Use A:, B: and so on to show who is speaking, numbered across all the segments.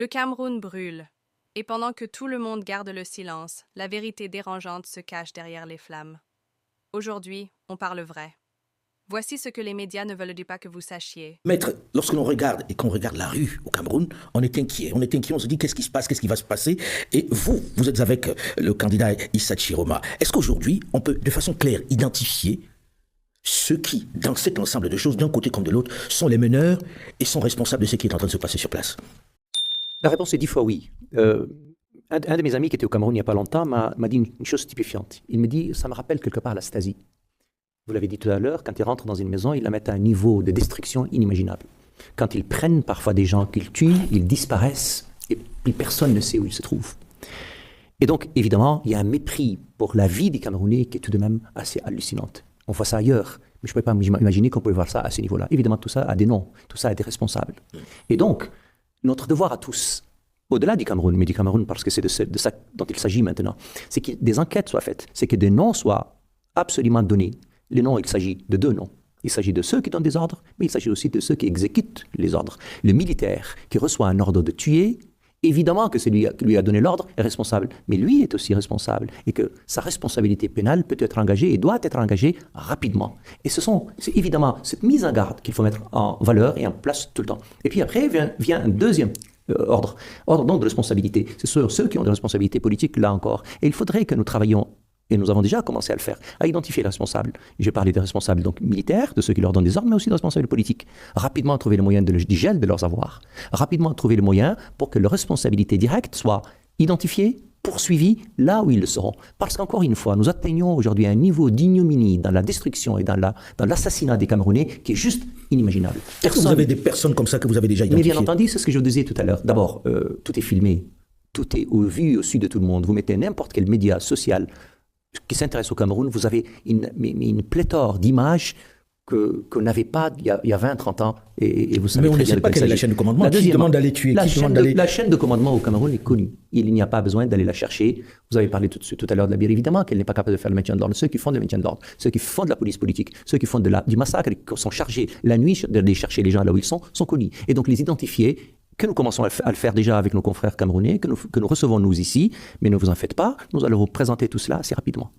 A: Le Cameroun brûle. Et pendant que tout le monde garde le silence, la vérité dérangeante se cache derrière les flammes. Aujourd'hui, on parle vrai. Voici ce que les médias ne veulent pas que vous sachiez.
B: Maître, lorsque l'on regarde et qu'on regarde la rue au Cameroun, on est inquiet, on se dit qu'est-ce qui se passe, qu'est-ce qui va se passer. Et vous êtes avec le candidat Issa Chiroma. Est-ce qu'aujourd'hui, on peut de façon claire identifier ceux qui, dans cet ensemble de choses, d'un côté comme de l'autre, sont les meneurs et sont responsables de ce qui est en train de se passer sur place?
C: La réponse est 10 fois oui. Un de mes amis qui était au Cameroun il n'y a pas longtemps m'a dit une chose stupéfiante. Il me dit, ça me rappelle quelque part la Stasi. Vous l'avez dit tout à l'heure, quand ils rentrent dans une maison, ils la mettent à un niveau de destruction inimaginable. Quand ils prennent parfois des gens qu'ils tuent, ils disparaissent et plus personne ne sait où ils se trouvent. Et donc, évidemment, il y a un mépris pour la vie des Camerounais qui est tout de même assez hallucinante. On voit ça ailleurs, mais je ne peux pas imaginer qu'on peut voir ça à ce niveau-là. Évidemment, tout ça a des noms, tout ça a des responsables. Et donc, notre devoir à tous, au-delà du Cameroun, mais du Cameroun parce que c'est de ça dont il s'agit maintenant, c'est que des enquêtes soient faites, c'est que des noms soient absolument donnés. Les noms, il s'agit de deux noms. Il s'agit de ceux qui donnent des ordres, mais il s'agit aussi de ceux qui exécutent les ordres. Le militaire qui reçoit un ordre de tuer, évidemment que celui qui lui a donné l'ordre est responsable, mais lui est aussi responsable et que sa responsabilité pénale peut être engagée et doit être engagée rapidement. Et c'est évidemment cette mise en garde qu'il faut mettre en valeur et en place tout le temps. Et puis après vient un deuxième ordre donc de responsabilité. C'est ceux qui ont des responsabilités politiques, là encore. Et il faudrait que nous travaillions, et nous avons déjà commencé à le faire, à identifier les responsables. J'ai parlé des responsables donc militaires, de ceux qui leur donnent des ordres, mais aussi des responsables politiques. Rapidement trouver le moyen du gel de leurs avoirs. Rapidement trouver le moyen pour que leurs responsabilités directes soient identifiées, poursuivis là où ils le seront. Parce qu'encore une fois, nous atteignons aujourd'hui un niveau d'ignominie dans la destruction et dans l'assassinat des Camerounais qui est juste inimaginable.
B: Est-ce que vous avez des personnes comme ça que vous avez déjà identifiées?
C: Mais bien entendu, c'est ce que je vous disais tout à l'heure. D'abord, tout est filmé, tout est vu au-dessus de tout le monde. Vous mettez n'importe quel média social qui s'intéresse au Cameroun, vous avez une pléthore d'images qu'on n'avait pas il y a 20-30 ans. Et vous savez
B: mais on ne sait pas quelle est la chaîne de commandement. Qui demande d'aller tuer?
C: La chaîne de commandement au Cameroun est connue. Il n'y a pas besoin d'aller la chercher. Vous avez parlé tout à l'heure de la BIR, évidemment, qu'elle n'est pas capable de faire le maintien de l'ordre. Ceux qui font le maintien de l'ordre, ceux qui font de la police politique, ceux qui font du massacre, qui sont chargés la nuit d'aller chercher les gens là où ils sont connus. Et donc les identifier, que nous commençons à le faire déjà avec nos confrères camerounais, que nous recevons nous ici, mais ne vous en faites pas, nous allons vous présenter tout cela assez rapidement.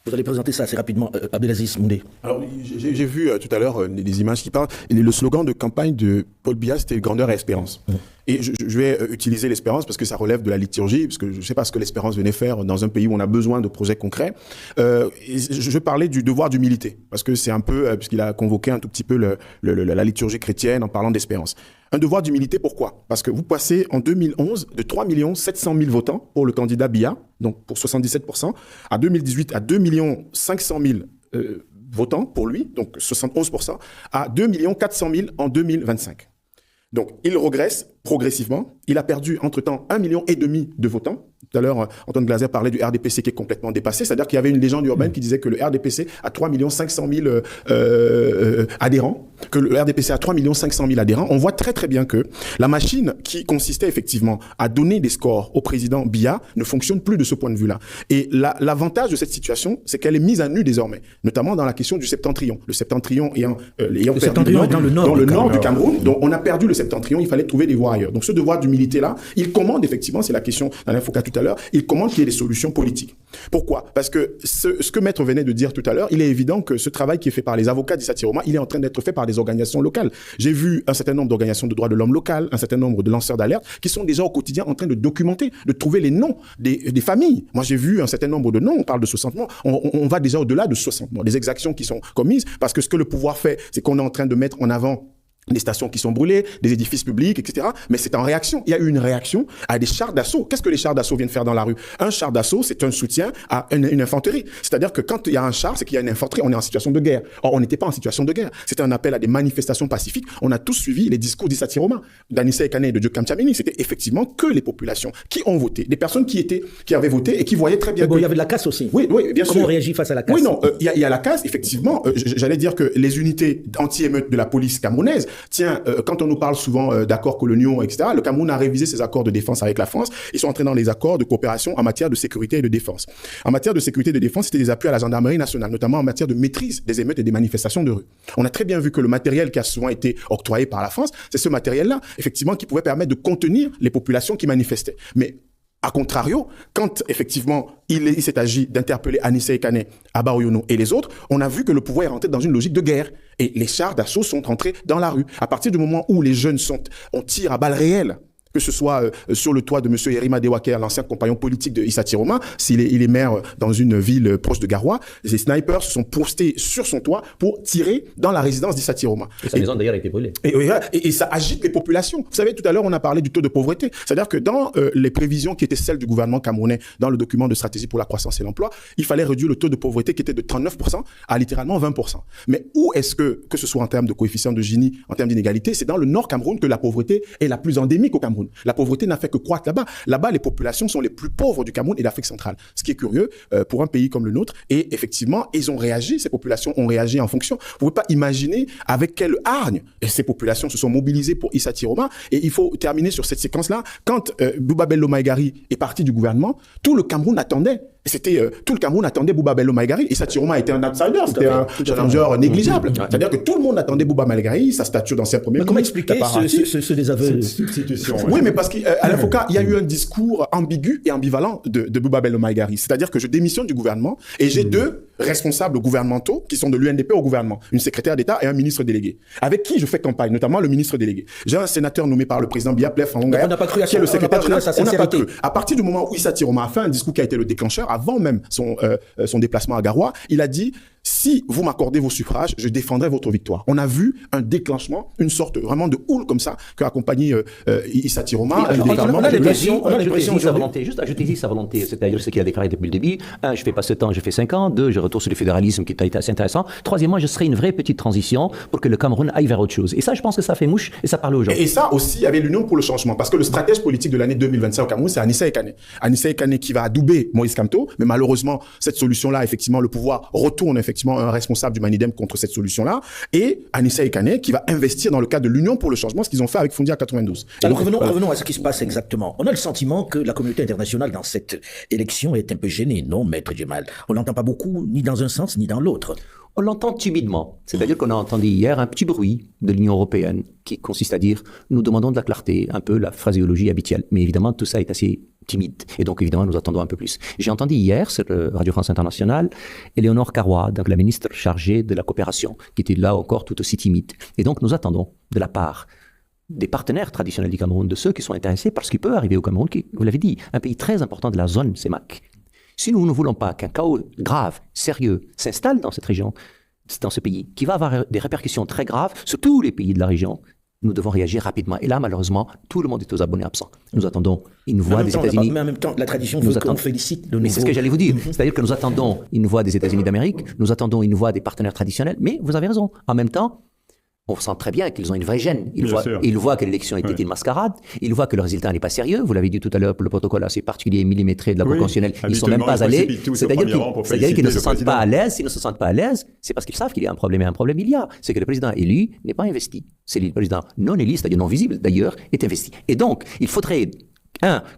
B: Vous allez présenter ça assez rapidement, Abdelaziz Moundé.
D: Alors, j'ai vu tout à l'heure des images qui parlent. Et le slogan de campagne de Paul Biya, c'était grandeur et espérance. Et je vais utiliser l'espérance parce que ça relève de la liturgie, parce que je ne sais pas ce que l'espérance venait faire dans un pays où on a besoin de projets concrets. Je parlais du devoir d'humilité, parce que c'est un peu, puisqu'il a convoqué un tout petit peu la liturgie chrétienne en parlant d'espérance. Un devoir d'humilité, pourquoi? Parce que vous passez en 2011 de 3 700 000 votants pour le candidat Biya, donc pour 77%, à 2018 à 2 500 000 votants pour lui, donc 71%, à 2 400 000 en 2025. Donc, il regresse progressivement. Il a perdu, entre-temps, 1,5 million de votants. Tout à l'heure, Antoine Glaser parlait du RDPC qui est complètement dépassé. C'est-à-dire qu'il y avait une légende urbaine qui disait que le RDPC a 3 500 000 adhérents. Que le RDPC a 3 500 000 adhérents. On voit très très bien que la machine qui consistait effectivement à donner des scores au président Biya ne fonctionne plus de ce point de vue-là. Et l'avantage de cette situation, c'est qu'elle est mise à nu désormais, notamment dans la question du septentrion. Le septentrion ayant
B: le septentrion est dans le nord
D: du Cameroun. Donc on a perdu le septentrion, il fallait trouver des voies ailleurs. Donc ce devoir d'humilité-là, il commande effectivement, c'est la question d'Alain Foucault tout à l'heure, il commande qu'il y ait des solutions politiques. Pourquoi? Parce que ce que Maître venait de dire tout à l'heure, il est évident que ce travail qui est fait par les avocats d'Issa Chiroma, il est en train d'être fait par des organisations locales. J'ai vu un certain nombre d'organisations de droits de l'homme locales, un certain nombre de lanceurs d'alerte qui sont déjà au quotidien en train de documenter, de trouver les noms des familles. Moi, j'ai vu un certain nombre de noms, on parle de 60 morts, on va déjà au-delà de 60 morts, des exactions qui sont commises, parce que ce que le pouvoir fait, c'est qu'on est en train de mettre en avant des stations qui sont brûlées, des édifices publics, etc. Mais c'est en réaction. Il y a eu une réaction à des chars d'assaut. Qu'est-ce que les chars d'assaut viennent faire dans la rue? Un char d'assaut, c'est un soutien à une infanterie. C'est-à-dire que quand il y a un char, c'est qu'il y a une infanterie. On est en situation de guerre. Or, on n'était pas en situation de guerre. C'était un appel à des manifestations pacifiques. On a tous suivi les discours d'Issa Chiroma, d'Anissa Ekane et de Diop Kamtiamini. C'était effectivement que les populations qui ont voté. Des personnes qui avaient voté et qui voyaient très bien.
B: Mais bon, il y avait de la casse aussi.
D: Oui, bien sûr.
B: Comment on réagit face à la casse?
D: Oui, non, il y a la casse, effectivement. J'allais dire que les unités anti-émeutes de la police camerounaise tiens, quand on nous parle souvent d'accords coloniaux, etc., le Cameroun a révisé ses accords de défense avec la France. Ils sont entrés dans les accords de coopération en matière de sécurité et de défense. En matière de sécurité et de défense, c'était des appuis à la gendarmerie nationale, notamment en matière de maîtrise des émeutes et des manifestations de rue. On a très bien vu que le matériel qui a souvent été octroyé par la France, c'est ce matériel-là, effectivement, qui pouvait permettre de contenir les populations qui manifestaient. Mais a contrario, quand effectivement il s'est agi d'interpeller Anissé Kane, Abba Oyono et les autres, on a vu que le pouvoir est rentré dans une logique de guerre. Et les chars d'assaut sont entrés dans la rue. À partir du moment où les jeunes on tire à balles réelles, que ce soit sur le toit de M. Yerima Dewaker, l'ancien compagnon politique de Issa Chiroma, il est maire dans une ville proche de Garoua, les snipers se sont postés sur son toit pour tirer dans la résidence d'Issa Chiroma.
C: Et sa maison d'ailleurs a été brûlée.
D: Et ça agite les populations. Vous savez, tout à l'heure, on a parlé du taux de pauvreté. C'est-à-dire que dans les prévisions qui étaient celles du gouvernement camerounais, dans le document de stratégie pour la croissance et l'emploi, il fallait réduire le taux de pauvreté qui était de 39% à littéralement 20%. Mais où est-ce que ce soit en termes de coefficient de Gini, en termes d'inégalité, c'est dans le nord Cameroun que la pauvreté est la plus endémique au Cameroun. La pauvreté n'a fait que croître là-bas. Là-bas, les populations sont les plus pauvres du Cameroun et d'Afrique centrale. Ce qui est curieux pour un pays comme le nôtre. Et effectivement, ils ont réagi, ces populations ont réagi en fonction. Vous ne pouvez pas imaginer avec quelle hargne ces populations se sont mobilisées pour Issa Chiroma. Et il faut terminer sur cette séquence-là. Quand Bouba Bello Maïgari est parti du gouvernement, tout le Cameroun attendait. Tout le Cameroun attendait Bouba Bello Maïgari. Issa Chiroma était un outsider, c'était un challenger négligeable. C'est-à-dire que tout le monde attendait Bouba Maïgari, sa stature d'ancien premier ministre.
B: Comment expliquer ce désaveu?
D: Oui, mais parce qu'à l'Infoca, il y a eu un discours ambigu et ambivalent de Bouba Bello Maïgari. C'est-à-dire que je démissionne du gouvernement et j'ai deux responsables gouvernementaux qui sont de l'UNDP au gouvernement, une secrétaire d'État et un ministre délégué, avec qui je fais campagne, notamment le ministre délégué. J'ai un sénateur nommé par le président Biya Plef Fangongaya,
B: on n'a pas cru à
D: qui est le secrétaire général.
B: On n'a pas cru.
D: À partir du moment où Issa Chiroma a fait un discours qui a été le déclencheur, avant même son déplacement à Garoua, il a dit: si vous m'accordez vos suffrages, je défendrai votre victoire. On a vu un déclenchement, une sorte vraiment de houle comme ça, qu'a accompagné Issa Chiroma.
C: On a l'impression sa volonté, juste ajouter sa volonté, c'est-à-dire ce qu'il a déclaré depuis le début. 1, je fais pas 7 ans, je fais 5 ans. 2, je retourne sur le fédéralisme qui est assez intéressant. 3e, je serai une vraie petite transition pour que le Cameroun aille vers autre chose. Et ça, je pense que ça fait mouche et ça parle aux gens.
D: Et ça aussi, il y avait l'Union pour le changement, parce que le stratège politique de l'année 2025 au Cameroun, c'est Anissé Kane. Anissé Kane qui va adouber Moïse Kamto, mais malheureusement, cette solution-là, effectivement, le pouvoir retourne effectivement un responsable du Manidem contre cette solution-là, et Anissé Kane qui va investir dans le cadre de l'Union pour le changement, ce qu'ils ont fait avec Foundia en 92.
B: Alors revenons à ce qui se passe exactement. On a le sentiment que la communauté internationale dans cette élection est un peu gênée, non, Maître Djemal? On l'entend pas beaucoup, ni dans un sens, ni dans l'autre.
C: On l'entend timidement. C'est-à-dire qu'on a entendu hier un petit bruit de l'Union européenne qui consiste à dire « nous demandons de la clarté », un peu la phraséologie habituelle. Mais évidemment, tout ça est assez timide. Et donc, évidemment, nous attendons un peu plus. J'ai entendu hier, sur Radio France Internationale, Éléonore Carrois, donc la ministre chargée de la coopération, qui était là encore tout aussi timide. Et donc, nous attendons de la part des partenaires traditionnels du Cameroun, de ceux qui sont intéressés par ce qui peut arriver au Cameroun, qui, vous l'avez dit, un pays très important de la zone CEMAC. Si nous ne voulons pas qu'un chaos grave, sérieux, s'installe dans cette région, dans ce pays, qui va avoir des répercussions très graves sur tous les pays de la région, nous devons réagir rapidement. Et là, malheureusement, tout le monde est aux abonnés absents. Nous attendons une voix des États-Unis.
B: Mais en même temps, la tradition veut qu'on félicite le nouveau...
C: Mais c'est ce que j'allais vous dire. C'est-à-dire que nous attendons une voix des États-Unis d'Amérique, nous attendons une voix des partenaires traditionnels, mais vous avez raison. En même temps, on sent très bien qu'ils ont une vraie gêne. Ils voient que l'élection était une mascarade. Ils voient que le résultat n'est pas sérieux. Vous l'avez dit tout à l'heure, le protocole assez particulier millimétré de la Cour constitutionnelle. Ils ne sont même pas allés. C'est-à-dire qu'ils ne se sentent pas à l'aise. S'ils ne se sentent pas à l'aise, c'est parce qu'ils savent qu'il y a un problème. Et un problème, il y a. C'est que le président élu n'est pas investi. C'est le président non élu, c'est-à-dire non visible d'ailleurs, est investi. Et donc, il faudrait...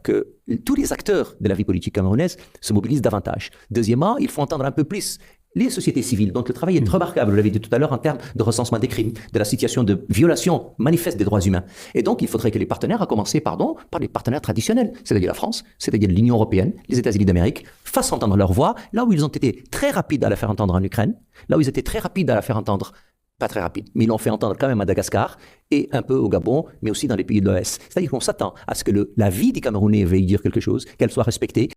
C: que tous les acteurs de la vie politique camerounaise se mobilisent davantage. Deuxièmement, il faut entendre un peu plus les sociétés civiles. Donc le travail est remarquable, vous l'avez dit tout à l'heure, en termes de recensement des crimes, de la situation de violation manifeste des droits humains. Et donc il faudrait que les partenaires, à commencer par les partenaires traditionnels, c'est-à-dire la France, c'est-à-dire l'Union européenne, les États-Unis d'Amérique, fassent entendre leur voix, là où ils ont été très rapides à la faire entendre en Ukraine, là où ils étaient très rapides à la faire entendre, pas très rapide, mais ils l'ont fait entendre quand même à Madagascar et un peu au Gabon, mais aussi dans les pays de l'OS. C'est-à-dire qu'on s'attend à ce que la vie des Camerounais veuille dire quelque chose, qu'elle soit respectée.